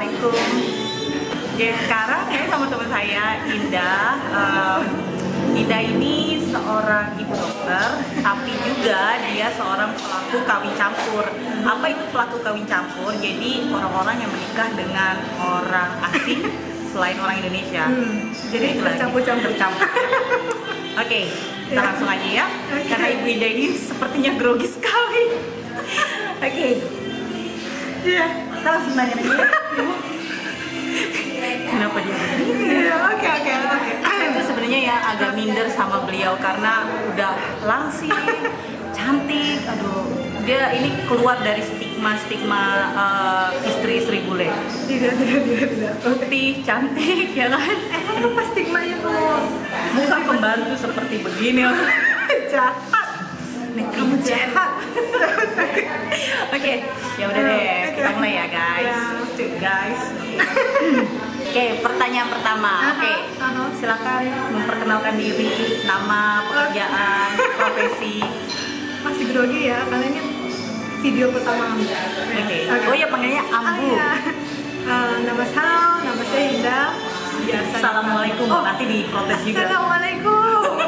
Assalamualaikum. Jadi sekarang saya sama teman saya Indah. Indah ini seorang ibu dokter, tapi juga dia seorang pelaku kawin campur. Apa itu pelaku kawin campur? Jadi orang-orang yang menikah dengan orang asing selain orang Indonesia. Jadi tercampur-campur. Oke, kita langsung aja ya. Karena Ibu Indah ini sepertinya grogi sekali. Oke. Iya, Kita langsung nanya aja ya. Kenapa dia begini? Oke. Saya itu sebenarnya ya agak minder sama beliau karena udah langsing, cantik. Aduh, dia ini keluar dari stigma istri-istri bule. Tidak. Putih, cantik, ya kan? Emang apa stigmanya tuh? Muka pembantu seperti begini. Jahat. Kamu jahat. Oke, ya udah deh, kita mulai ya guys. Guys. Oke, pertanyaan pertama. Oke, silakan memperkenalkan diri, nama, pekerjaan, profesi. Masih grogi ya, karena ini video pertama Ambu. Oke. Oh ya, panggilnya Ambu. Nama saya Indah. Biasa. Assalamualaikum. Nanti diprotes juga. Assalamualaikum.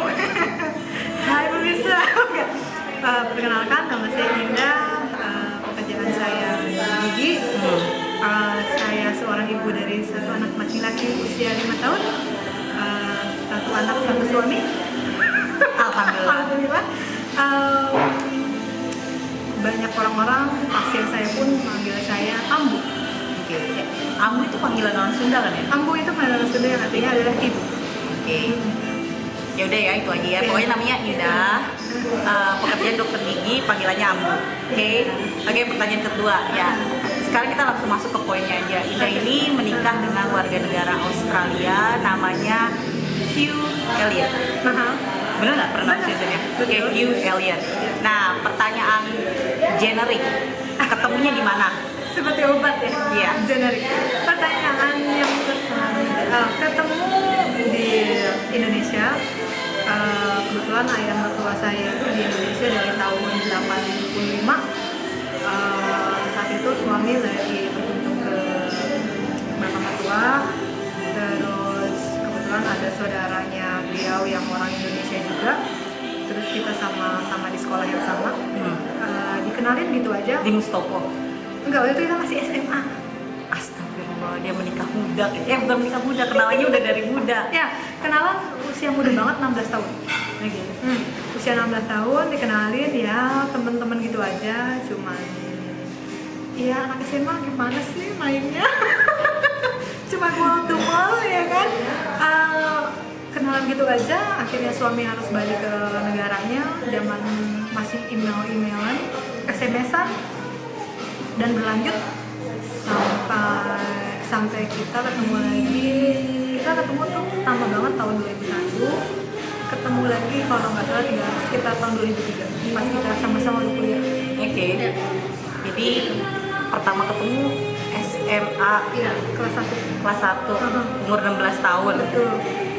Hai pemirsa. Perkenalkan, nama saya Indah. Pekerjaan saya gigi. Saya seorang ibu dari satu anak laki-laki usia 5 tahun, satu anak satu suami. Alhamdulillah. Banyak orang-orang, pasien saya pun manggil saya Ambu. Oke. Ambu itu panggilan orang Sunda kan ya? Ambu itu panggilan orang Sunda yang artinya adalah ibu. Oke. Ya udah ya, itu aja ya. Pokoknya namanya Indah. Pekerjaan dokter gigi, panggilannya Ambu. Oke, pertanyaan kedua ya. Sekarang kita langsung masuk ke poinnya aja. Indah ini menikah dengan warga negara Australia, namanya Hugh Elliot. Bener nggak pronunciation-nya? Oke, Hugh Elliot. Nah, pertanyaan generik, ketemunya di mana? Seperti obat ya? Iya. Generik. Pertanyaan yang ketemu di Indonesia. Kebetulan ayah mertua saya itu di Indonesia dari tahun 85. Saat itu suami lagi berkunjung ke makam mertua. Terus kebetulan ada saudaranya beliau yang orang Indonesia juga. Terus kita sama-sama di sekolah yang sama. Dikenalin gitu aja. Di Mustopo? Enggak, waktu itu kita masih SMA. Astagfirullah, dia menikah muda. Bukan menikah muda, kenalannya udah dari muda. Ya, kenalan usia muda banget, 16 tahun. Usia 16 tahun dikenalin ya temen-temen gitu aja, cuman ya anak SMA gimana sih mainnya. Cuma mall ya kan. Kenalan gitu aja, akhirnya suami harus balik ke negaranya. Zaman masih email-emailan, SMS-an, dan berlanjut sampai kita ketemu lagi. Kita ketemu tuh pertama banget tahun 2001. Ketemu lagi kalau nggak salah sekitar tahun 2003 pas kita sama-sama kuliah. Oke. Jadi pertama ketemu SMA. Iya, kelas 1. Umur 16 tahun. Betul.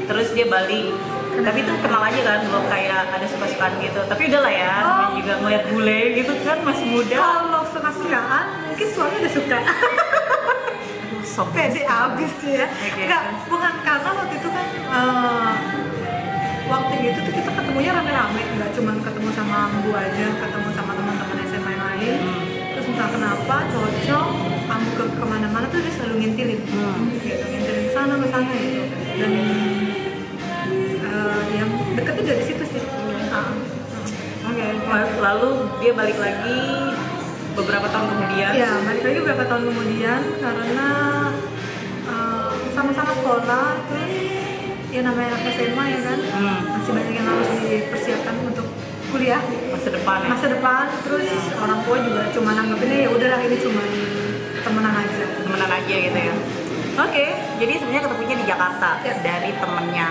Terus dia balik. Tapi itu kenal aja kan, belum kayak ada suka-sukaan gitu. Tapi udahlah ya, namanya juga ngeliat bule gitu kan, masih muda. Kalau suka-sukaan, mungkin suami udah suka. Pede abis ya. Enggak, bukan karena waktu itu kan waktu itu tuh kita ketemunya rame-rame, nggak cuma ketemu sama Ambu aja, ketemu sama teman-teman SMA yang lain. Terus entah kenapa cocok, Ambu kemana-mana tuh dia selalu ngintilin, gitu, ngintilin ke sana gitu. Dan yang deketnya dari situ sih. Lalu dia balik lagi beberapa tahun kemudian. Ya, balik lagi beberapa tahun kemudian karena sama-sama sekolah, terus ya namanya anak SMA ya kan, masih banyak yang harus dipersiapkan untuk kuliah masa depan. Terus orang tua juga cuma nanggepinnya ya udahlah ini cuma temenan aja gitu ya. Oke, jadi sebenarnya ketemunya di Jakarta dari temennya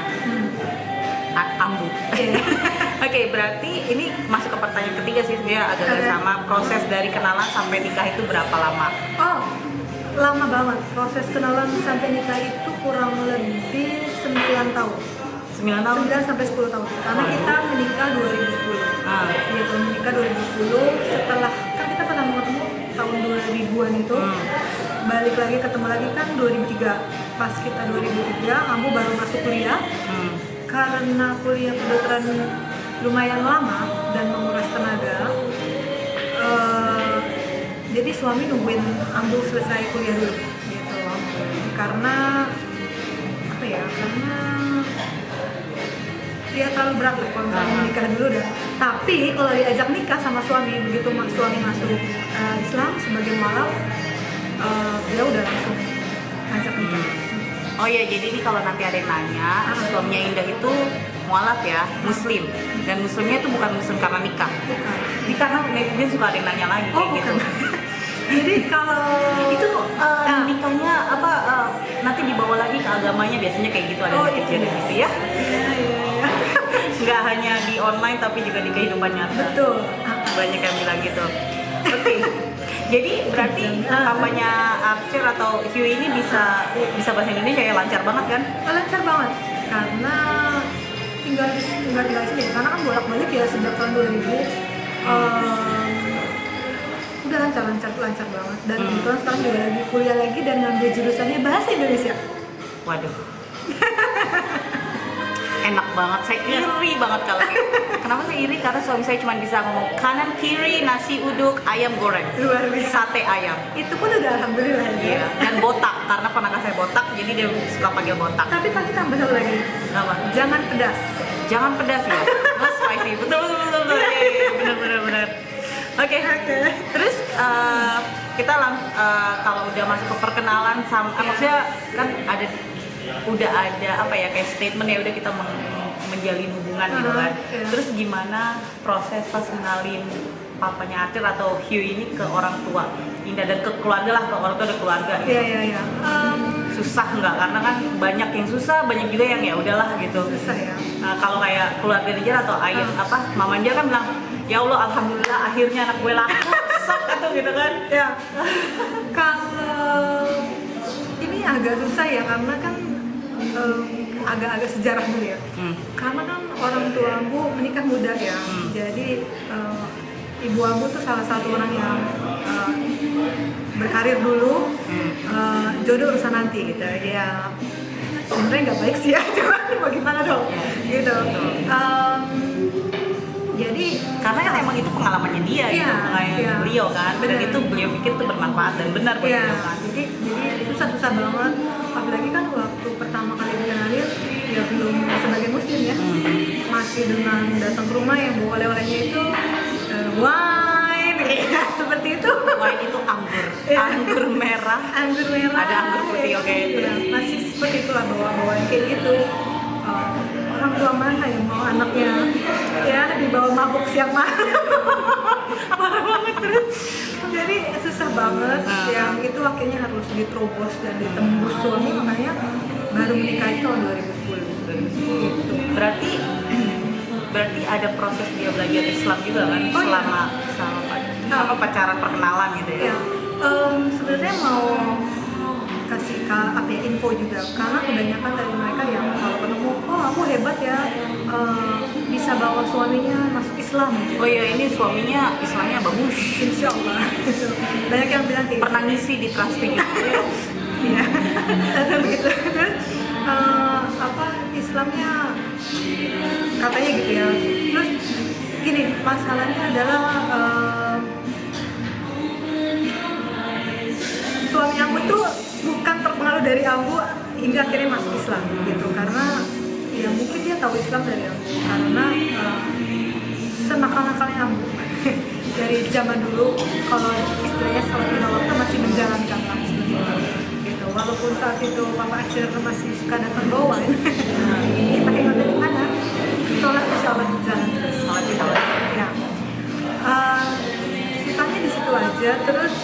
Ambu. Oke, berarti ini masuk ke pertanyaan ketiga sih, sebenarnya agak sama. Proses dari kenalan sampai nikah itu berapa lama? Lama banget. Proses kenalan sampai nikah itu kurang lebih 9 tahun. 9 tahun? 9 sampai 10 tahun. Karena kita menikah 2010. Gitu, menikah 2010. Setelah kan kita pernah ketemu tahun 2000-an itu. balik lagi ketemu lagi kan 2003. Pas kita 2003, Ambu baru masuk kuliah. Karena kuliah kedokteran lumayan lama dan menguras tenaga, jadi suami nungguin Ambu selesai kuliah dulu gitu loh. Karena apa ya? Karena dia terlalu berat lah kalau misalnya nikah dulu dah. Tapi kalau diajak nikah sama suami, begitu suami masuk Islam sebagai mualaf, dia udah langsung ajak nikah. Oh iya, jadi ini kalau nanti ada yang nanya, suaminya Indah itu mualaf ya, muslim. Dan muslimnya itu bukan muslim karena nikah. Bukan. Ini karena netizen suka ada yang nanya lagi kayak gitu. Jadi kalau itu nikahnya apa nanti dibawa lagi ke agamanya, biasanya kayak gitu, ada netizen gitu ya. Iya. Nggak hanya di online tapi juga di kehidupan nyata. Betul. Banyak yang bilang gitu. Oke. Jadi berarti papanya Archer atau Hugh ini bisa bahasa Indonesia ya, lancar banget kan? Lancar banget karena tinggal di sini, karena kan bolak-balik ya sejak tahun 2000. Udah lancar banget, dan kebetulan sekarang juga lagi kuliah lagi dan ngambil jurusannya bahasa Indonesia. Waduh. Enak banget, saya iri banget kalau gitu. Kenapa saya iri? Karena suami saya cuma bisa ngomong kanan kiri, nasi uduk, ayam goreng, Luar biasa. sate ayam. Itu pun udah alhamdulillah Iya. Dan botak, karena ponakan saya botak, jadi dia suka panggil botak. Tapi pasti tambah satu lagi, Apa? jangan pedas. Jangan pedas ya, no spicy. Betul. Iya, benar. Oke. Terus kita kalau udah masuk ke perkenalan sama, maksudnya kan udah ada apa ya, kayak statement ya, udah kita menjalin hubungan gitu kan. Terus gimana proses pas kenalin papanya Archer atau Hugh ini ke orang tua Indah dan ke keluarga lah, ke orang tua dan keluarga gitu. Iya. Susah nggak? Karena kan banyak yang susah, banyak juga yang ya udahlah gitu. Susah ya. Kalau kayak keluarga dia atau ayah mama dia kan bilang, ya Allah alhamdulillah akhirnya anak gue laku, sok atau gitu kan. Ya. Kalau ini agak susah ya, karena kan agak-agak sejarah dulu ya. Karena kan orang tua Ambu menikah muda ya. Jadi ibu Ambu tuh salah satu orang yang berkarir dulu, jodoh urusan nanti gitu. Dia sebenarnya nggak baik sih ya, cuma bagaimana dong gitu. Jadi karena kan emang itu pengalamannya dia gitu, kayak beliau kan, dan itu beliau pikir tuh bermanfaat dan benar buat beliau kan. Jadi susah banget, apalagi kan waktu pertama kali dikenalin ya belum sebagai muslim ya, masih dengan datang ke rumah yang bawa oleh-olehnya itu wine, seperti itu. Wine itu anggur merah, ada anggur putih, oke. Masih seperti itulah, bawa kayak gitu. Orang tua mana yang mau anaknya ya dibawa mabuk siang malam. Parah banget terus. Jadi susah banget. Yang itu akhirnya harus diterobos dan ditembus suami, makanya baru menikah itu tahun 2010. Gitu. Berarti ada proses dia belajar Islam juga kan, selama pacaran perkenalan gitu ya. Sebenarnya mau kasih info juga, karena kebanyakan dari mereka yang kalau ketemu, oh aku hebat ya, bisa bawa suaminya masuk Islam. Oh iya, ini suaminya Islamnya bagus, insya Allah. Banyak yang bilang kayak pernah ngisi di Trans TV. Iya. Begitu. Terus Islamnya katanya gitu ya. Terus gini, masalahnya adalah suami Ambu tuh bukan terpengaruh dari Ambu hingga akhirnya masuk Islam gitu, karena ya mungkin dia tahu Islam dari Ambu, karena senakal-nakalnya Ambu dari zaman dulu, kalau istilahnya sholat lima waktu masih menjalankan lah gitu. Walaupun saat itu Papa Archer masih suka datang bawa kita ingat dari mana, sholat insya Allah jalan terus, sholat insya Allah ya. Sisanya di situ aja. Terus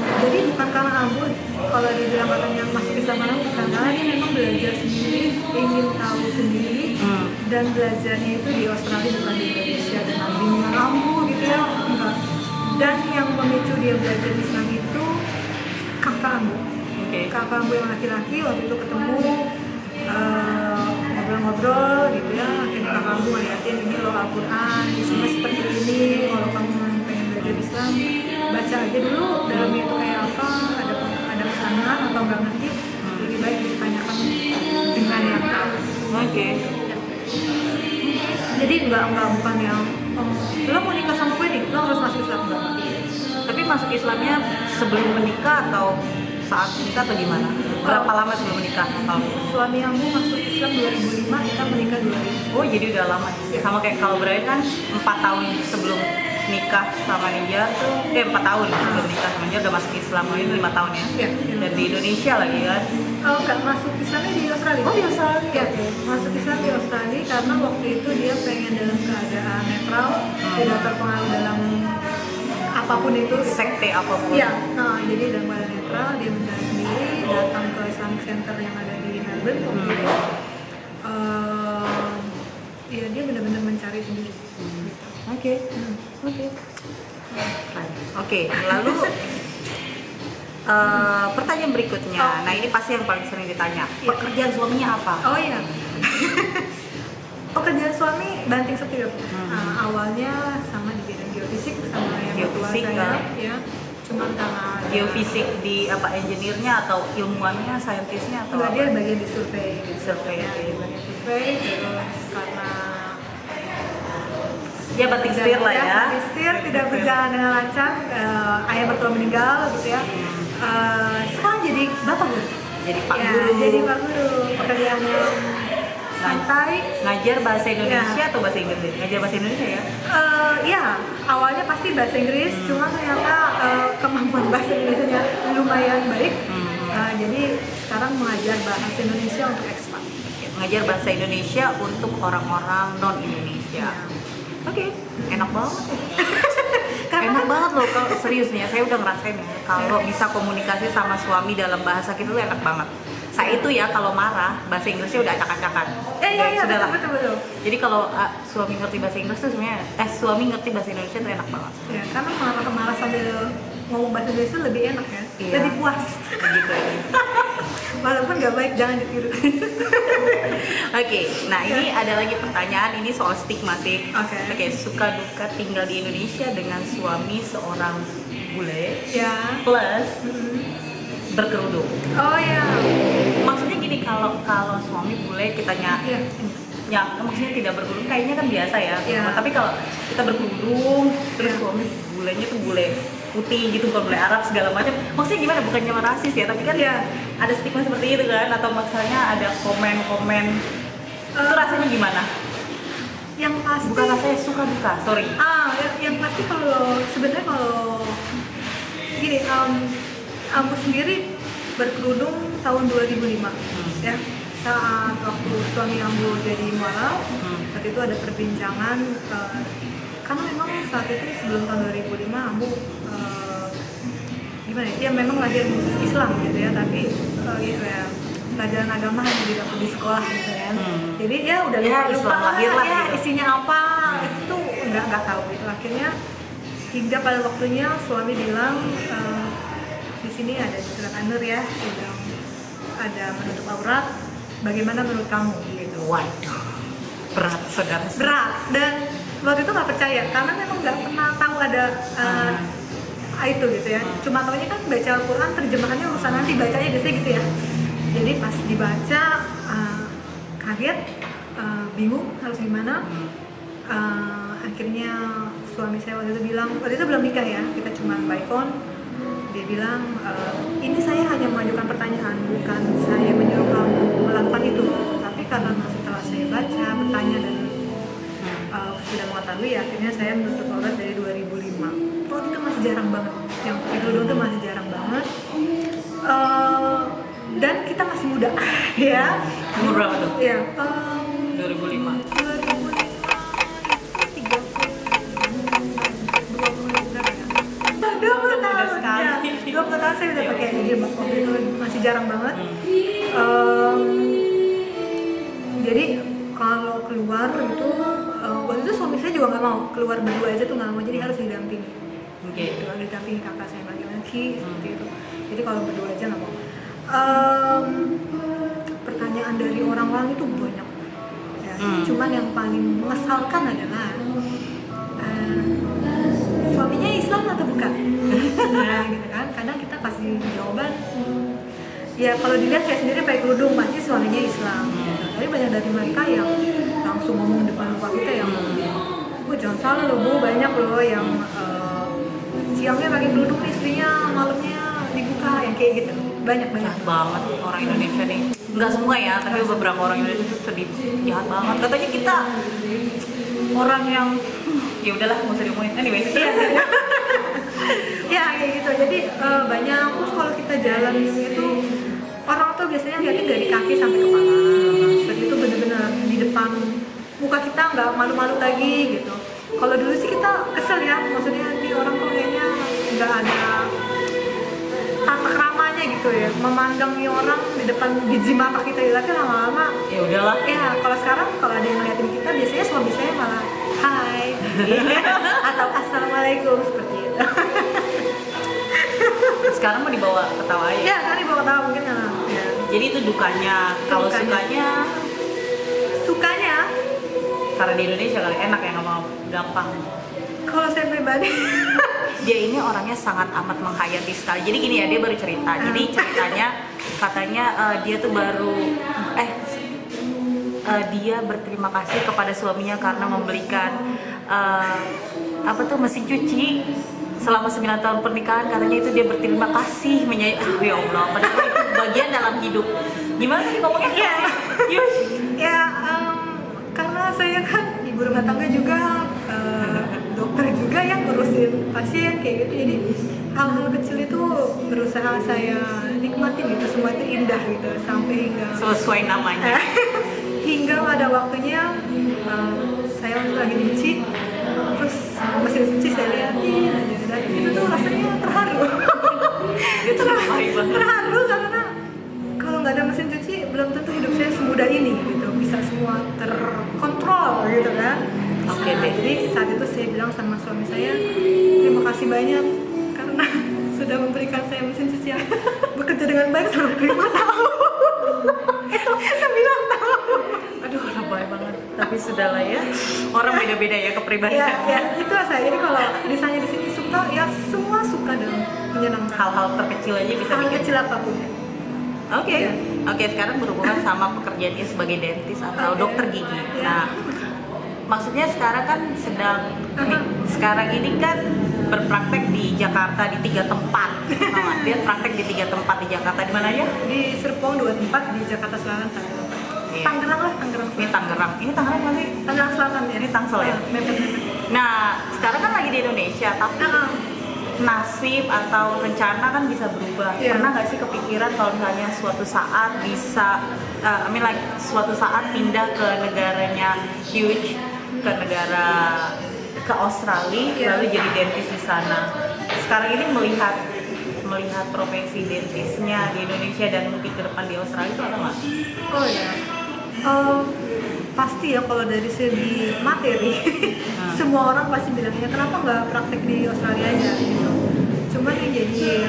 jadi bukan karena Ambu kalau dibilang katanya masuk Islam, karena dia memang belajar sendiri, ingin tahu sendiri, dan belajarnya itu di Australia bukan di Indonesia, dan bimbingan Ambu gitu ya, enggak. Dan yang memicu dia belajar Islam itu kakak Ambu. Kakak Ambu yang laki-laki waktu itu ketemu, ngobrol-ngobrol gitu ya, akhirnya kakak Ambu ngeliatin, ini loh Al-Quran, isinya seperti ini, kalau kamu pengen belajar Islam baca aja dulu dalamnya itu kayak apa, ada nggak bukan yang lo mau nikah sama gue nih, lo harus masuk Islam, enggak. Tapi masuk Islamnya sebelum menikah atau saat menikah atau gimana? Berapa lama sebelum menikah? Suami aku masuk Islam 2005, kita menikah 2000. Oh jadi udah lama. Sama kayak kalau Brian kan 4 tahun sebelum nikah sama Ninja tuh 4 tahun sebelum nikah sama Ninja udah masuk Islam. Oh, ini 5 tahun ya? Iya. Dan di Indonesia lagi kan? Oh enggak, masuk Islamnya di Australia. Oh di Australia? Ya, masuk Islam di Australia karena waktu itu dia pengen dalam keadaan netral, tidak terpengaruh dalam apapun itu. Sekte apapun? Iya, nah jadi dalam keadaan netral, dia mencari sendiri, datang ke Islamic Center yang ada di Melbourne waktu itu. Ya dia benar-benar mencari sendiri. Oke. Oke, lalu pertanyaan berikutnya. Nah ini pasti yang paling sering ditanya. Pekerjaan suaminya apa? Oh iya. Pekerjaan suami banting setir. Awalnya sama di bidang geofisik sama yang Geofisik, tua saya, ya. Cuman karena Geofisik di apa engineer-nya atau ilmuannya, saintisnya atau enggak, apa? dia bagian di survei. Survei, Ya, oke. bagian survei, terus karena Ya banting setir lah ya. banting setir tidak berjalan dengan lancar, ayah mertua meninggal gitu ya. Sekarang jadi bapak guru. Jadi Pak Ya, Guru. jadi Pak Guru, pekerjaannya santai. Ngajar bahasa Indonesia atau bahasa Inggris? Ngajar bahasa Indonesia ya? Ya, awalnya pasti bahasa Inggris, cuma ternyata kemampuan bahasa Indonesianya lumayan baik. Jadi sekarang mengajar bahasa Indonesia untuk ekspat. Ngajar bahasa Indonesia untuk orang-orang non Indonesia. Oke, enak banget. Enak banget loh kalau serius nih ya, saya udah ngerasain ya kalau bisa komunikasi sama suami dalam bahasa kita tuh enak banget. Saya itu ya kalau marah bahasa Inggrisnya udah acak-acakan. Iya, Sudah lah. betul. Jadi kalau suami ngerti bahasa Inggris tuh sebenarnya suami ngerti bahasa Indonesia tuh enak banget. Ya, karena marah sambil ngomong bahasa Indonesia lebih enak ya, Iya. lebih puas. Begitu ya. Walaupun nggak baik, jangan ditiru. Oke, nah ini ada lagi pertanyaan, ini soal stigma sih. Oke. Suka duka tinggal di Indonesia dengan suami seorang bule Ya. plus berkerudung. Oh ya. Maksudnya gini, kalau suami bule kita Iya. maksudnya tidak berkerudung kayaknya kan biasa ya. Iya. Tapi kalau kita berkerudung terus Iya. suami bulenya tuh bule putih gitu, bukan bule Arab segala macam. Maksudnya gimana? Bukannya rasis ya, tapi kan Iya. ada stigma seperti itu kan, atau maksudnya ada komen-komen. Itu rasanya gimana? Yang pasti. Bukan rasanya suka duka, sorry. Yang pasti sebenarnya kalau gini, aku sendiri berkerudung tahun 2005 ya, saat waktu suami aku jadi mualaf. Waktu itu ada perbincangan karena memang saat itu sebelum tahun 2005 aku gimana ya, memang lahir Islam gitu ya, tapi ya, pelajaran agama hanya didapat di sekolah gitu kan. Jadi ya udah Ya, lupa Islam lahir lah ya, gitu. isinya apa itu nggak tahu gitu. Akhirnya hingga pada waktunya suami bilang di sini ada di surat An-Nur ya, bilang ada menutup aurat, bagaimana menurut kamu gitu. Waduh, berat saudara. Berat, dan waktu itu nggak percaya karena memang nggak pernah tahu ada itu gitu ya. Cuma taunya kan baca Al-Quran, terjemahannya urusan nanti, bacanya biasanya gitu ya. Jadi pas dibaca kaget, bingung harus gimana. Akhirnya suami saya waktu itu bilang, waktu itu belum nikah ya, kita cuma by phone. Dia bilang, ini saya hanya mengajukan pertanyaan, bukan saya menyuruh kamu melakukan itu. Tapi karena setelah saya baca, bertanya dan sudah mengetahui, akhirnya saya menutup aurat dari 2005. Waktu itu masih jarang banget, yang pakai kerudung itu masih jarang banget. Dan kita masih muda, ya. Umur berapa tuh? Ya, 2005. 20 tahun saya udah pakai jilbab, waktu itu masih jarang banget. Jadi kalau keluar itu waktu itu suami saya juga nggak mau keluar berdua aja tuh, nggak mau, jadi harus didampingi. Gitu, harus didampingi kakak saya laki-laki seperti itu. Jadi kalau berdua aja nggak mau. Pertanyaan dari orang-orang itu banyak. Ya. Cuman yang paling mengesalkan adalah suaminya Islam atau bukan? Nah, gitu kan. Kadang kita kasih jawaban. Ya kalau dilihat saya sendiri pakai kerudung, pasti suaminya Islam. Gitu. Tapi banyak dari mereka yang langsung ngomong depan muka kita yang jangan salah loh Bu, banyak loh yang siangnya pakai kerudung, istrinya malamnya dibuka, yang kayak gitu. Banyak Jahat banget orang Indonesia nih. Nggak semua ya, tapi beberapa orang Indonesia itu sedih, jahat banget. Katanya kita orang yang ya udahlah nggak usah diomongin. Anyway, ya kayak gitu. Jadi banyak. Terus kalau kita jalan itu orang tuh biasanya lihatin dari kaki sampai kepala. Seperti itu, bener-bener di depan muka kita nggak malu-malu lagi gitu. Kalau dulu sih kita kesel ya, maksudnya di orang kok kayaknya nggak ada tata keramanya gitu ya, memandang orang di depan biji mata kita, tapi lama-lama ya udahlah. Ya kalau sekarang kalau ada yang ngeliatin kita biasanya suami saya malah hai atau assalamualaikum seperti itu. Sekarang mau dibawa ketawa aja. Ya sekarang dibawa ketawa mungkin ya. Jadi itu dukanya. Kalau Dukanya. Sukanya karena di Indonesia kali enak ya, nggak mau gampang. kalau saya pribadi Dia ini orangnya sangat amat menghayati sekali. Jadi gini ya, dia baru cerita. Jadi ceritanya katanya dia tuh baru dia berterima kasih kepada suaminya karena membelikan mesin cuci selama 9 tahun pernikahan. Katanya itu dia berterima kasih, ya Allah, padahal itu bagian dalam hidup. Gimana tadi ngomongnya? ya karena saya kan ibu rumah tangga juga, dokter juga yang ngurusin pasien kayak gitu, jadi hal-hal kecil itu berusaha saya nikmatin gitu, semua itu indah gitu, sampai hingga Sesuai namanya. hingga ada waktunya saya lagi nyuci, terus mesin cuci saya liatin aja, dan itu tuh rasanya terharu. Itu Terharu karena kalau nggak ada mesin cuci belum tentu hidup saya semudah ini gitu, bisa semua terkontrol gitu kan. Oke deh. Jadi saat itu saya bilang sama suami saya, terima kasih banyak karena sudah memberikan saya mesin cuci yang bekerja dengan baik selama 5 tahun. Itu 9 tahun. Aduh, lebay banget. Tapi sudahlah ya. Orang beda-beda ya kepribadian. Ya itu saya. Jadi kalau misalnya di sini suka, ya semua suka dan menyenangkan. Hal-hal terkecil aja bisa Hal bikin. kecil apapun. Oke. Ya. Oke, sekarang berhubungan sama pekerjaan dia sebagai dentis atau dokter gigi. Nah, maksudnya sekarang kan sekarang ini kan berpraktek di Jakarta di 3 tempat. Dia praktek di 3 tempat di Jakarta. Di mana aja? Di Serpong 2 tempat, di Jakarta Selatan 1 tempat. Iya. Tangerang lah, Tangerang Ini Selatan. Tangerang. Ini Tangerang masih. Tangerang Selatan ya. Ini Tangsel ya? Mepet-mepet. Nah, sekarang kan lagi di Indonesia, tapi nasib atau rencana kan bisa berubah. Iya. Pernah nggak sih kepikiran kalau misalnya suatu saat bisa, suatu saat pindah ke negaranya huge, ke Australia, Iya. lalu jadi dentis di sana. Sekarang ini melihat profesi dentisnya di Indonesia dan mungkin ke depan di Australia itu ada nggak? Oh ya. Pasti ya kalau dari segi materi semua orang pasti bilangnya kenapa nggak praktek di Australia aja gitu. Cuman yang jadi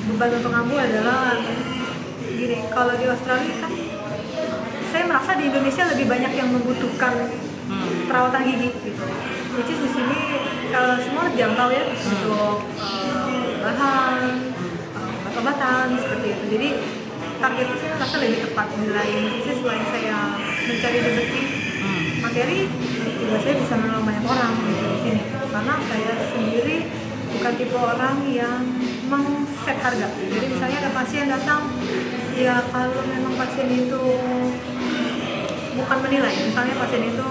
beban untuk kamu adalah gini, kalau di Australia kan saya merasa di Indonesia lebih banyak yang membutuhkan perawatan gigi gitu. Which is di sini semua jangkau ya untuk bahan, obat-obatan seperti itu. Jadi targetnya saya rasa lebih tepat di lain sisi. Selain saya mencari rezeki materi, juga saya bisa menolong banyak orang gitu di sini. Karena saya sendiri bukan tipe orang yang meng-set harga. Jadi misalnya ada pasien datang, ya kalau memang pasien itu bukan menilai, misalnya pasien itu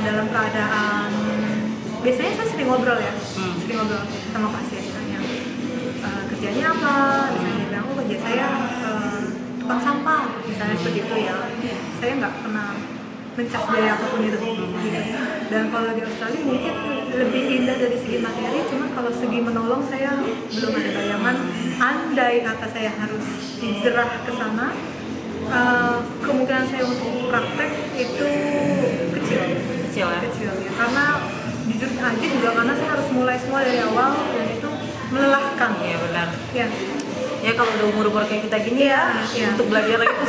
dalam keadaan, biasanya saya sering ngobrol ya, sering ngobrol sama pasien, misalnya kerjanya apa, misalnya dia bilang, oh kerja saya tukang sampah, misalnya seperti itu ya, saya nggak pernah mencas biaya apapun itu gitu. Dan kalau di Australia mungkin lebih indah dari segi materi, cuman kalau segi menolong saya belum ada bayangan. Andai kata saya harus hijrah ke sana, kemungkinan saya untuk praktek itu kecil ya. Karena jujur aja juga karena saya harus mulai semua dari awal dan itu melelahkan. Iya benar. Ya. Ya kalau udah umur kayak kita gini ya, untuk belajar lagi itu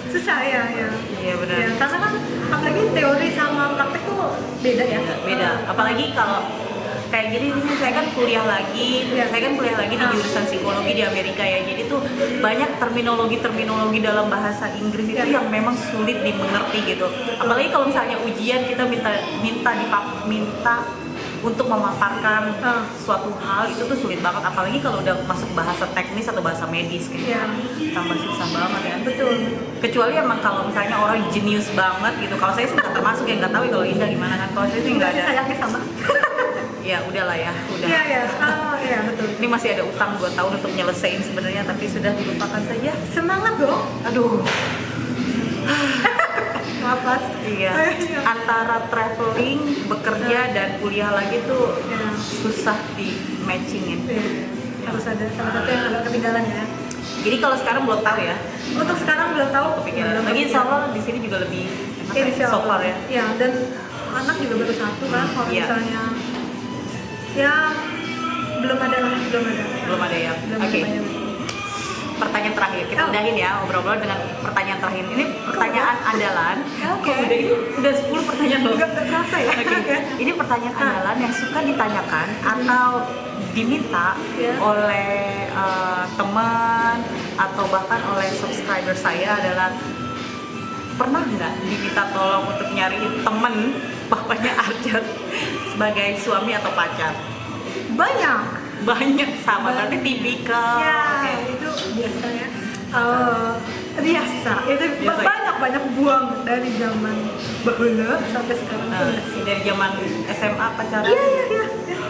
susah ya. Iya benar. Ya, karena kan apalagi teori sama praktek tuh beda ya. Beda. Apalagi kalau kayak gini sih, saya kan kuliah lagi di jurusan psikologi di Amerika ya. Jadi tuh banyak terminologi dalam bahasa Inggris itu yang memang sulit dimengerti gitu. Apalagi kalau misalnya ujian kita minta untuk memaparkan suatu hal, itu tuh sulit banget. Apalagi kalau udah masuk bahasa teknis atau bahasa medis kayak tambah susah banget ya. Betul. Kecuali emang kalau misalnya orang jenius banget gitu. Kalau saya sih nggak termasuk, yang nggak tahu ya kalau Indah gimana kan. Kalau saya sih nggak ada. Sayangnya sama. Ya udahlah ya, udah. Iya. Iya betul. Ini masih ada utang 2 tahun untuk nyelesain sebenarnya, tapi sudah dilupakan saja. Semangat dong. Aduh. Napas. Iya. Antara traveling, bekerja dan kuliah lagi tuh susah di matchingin. Harus ada salah satu yang agak ketinggalan ya. Jadi kalau sekarang belum tahu ya. Untuk sekarang belum tahu. Kepikiran. Lagi insya Allah di sini juga lebih so far ya. Iya, dan anak juga baru 1 kan. Kalau misalnya ya belum ada ya. Oke. Pertanyaan terakhir, kita udahin ya obrol-obrol dengan pertanyaan terakhir. Ini pertanyaan andalan. Oke. Udah 10 pertanyaan loh. Nggak kerasa ya. Oke. Ini pertanyaan andalan yang suka ditanyakan atau diminta oleh teman atau bahkan oleh subscriber saya adalah, pernah nggak diminta tolong untuk nyariin temen bapaknya Arjat sebagai suami atau pacar? Banyak sama, berarti tipikal. Ya, itu biasanya biasa. Itu banyak buang dari zaman bahula sampai sekarang. Dari zaman SMA pacaran. Iya.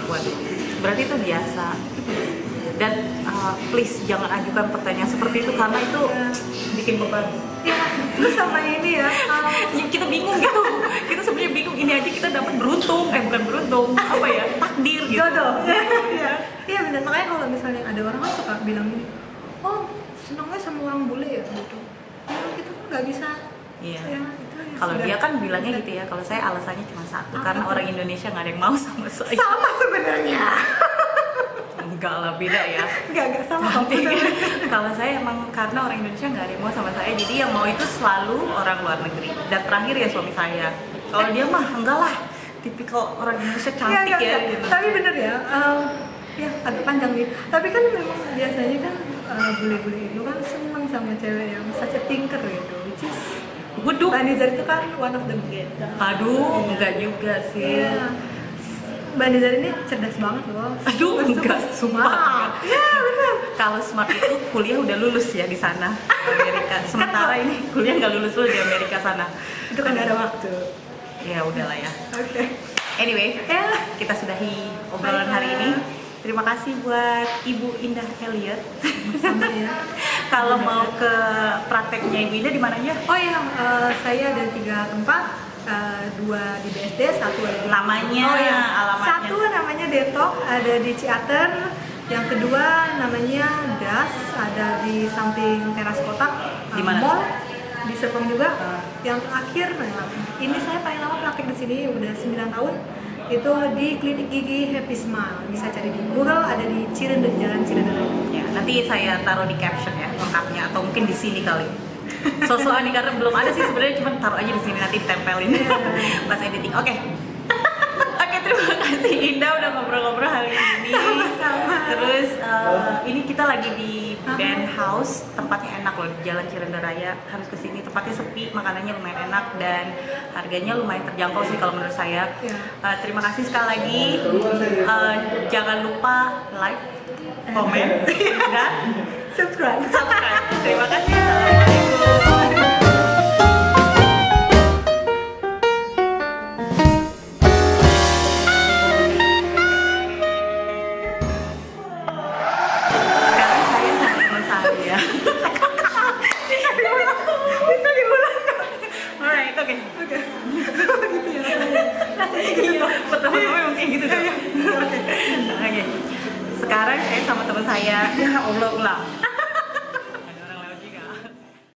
Waduh, berarti itu biasa. Dan please jangan ajukan pertanyaan seperti itu karena itu bikin beban. Iya, terus sama ini ya. Kita bingung gitu. Kita sebenarnya bingung, ini aja kita dapat beruntung, bukan beruntung, apa ya, takdir gitu. Jodoh. Iya benar. Makanya kalau misalnya ada orang kan suka bilang gini, oh senangnya sama orang bule ya gitu. Ya itu kan nggak bisa. Iya. Ya, kalau dia kan bilangnya gitu ya, kalau saya alasannya cuma satu, karena orang Indonesia nggak ada yang mau sama saya. Sama sebenarnya. Enggak lah, beda ya. Enggak sama. Kalau saya emang karena orang Indonesia nggak ada yang mau sama saya, jadi yang mau itu selalu orang luar negeri. Dan terakhir ya suami saya. Kalau dia mah enggak lah, tipikal orang Indonesia cantik ya. Gitu. Tapi bener ya, ya agak panjang nih. Tapi kan memang biasanya kan bule-bule itu kan seneng sama cewek yang such a thinker gitu, which is Mbak Nizar itu kan one of them gitu. Aduh, enggak juga sih. Iya. Mbak Nizar ini cerdas banget loh. Aduh, enggak, sumpah. Iya benar. Kalau smart itu kuliah udah lulus ya di sana, Amerika. Sementara ini kuliah nggak lulus di Amerika sana. Itu kan gak ada waktu. Ya udahlah ya. Oke. Anyway, kita sudahi obrolan hari ini. Terima kasih buat Ibu Indah Elliot. Sama ya. Kalau mau ke prakteknya Ibu Indah di mananya? Oh ya, saya ada 3 tempat. 2 di BSD, 1 ada di namanya, alamatnya. 1 namanya Depok, ada di Ciater. Yang kedua namanya Das, ada di samping teras kotak. Di mana? Mall di Serpong juga. Yang terakhir, ini saya paling lama praktek di sini, udah 9 tahun. Itu di Klinik Gigi Happy Smile. Bisa cari di Google, ada di Cirende, Jalan Cirende. Ya, nanti saya taruh di caption ya lengkapnya, atau mungkin di sini kali. Sosokan nih karena belum ada sih sebenarnya, cuma taruh aja di sini nanti ditempelin pas editing. Oke, terima kasih Indah udah ngobrol-ngobrol hari ini. Sama-sama. Terus ini kita lagi di Band House, tempatnya enak loh di Jalan Cirende Raya. Harus kesini, tempatnya sepi, makanannya lumayan enak dan harganya lumayan terjangkau sih kalau menurut saya. Terima kasih sekali lagi. Jangan lupa like, komen, dan subscribe. Terima kasih. Assalamualaikum. Sekarang saya sama teman saya, ya Allah ulang.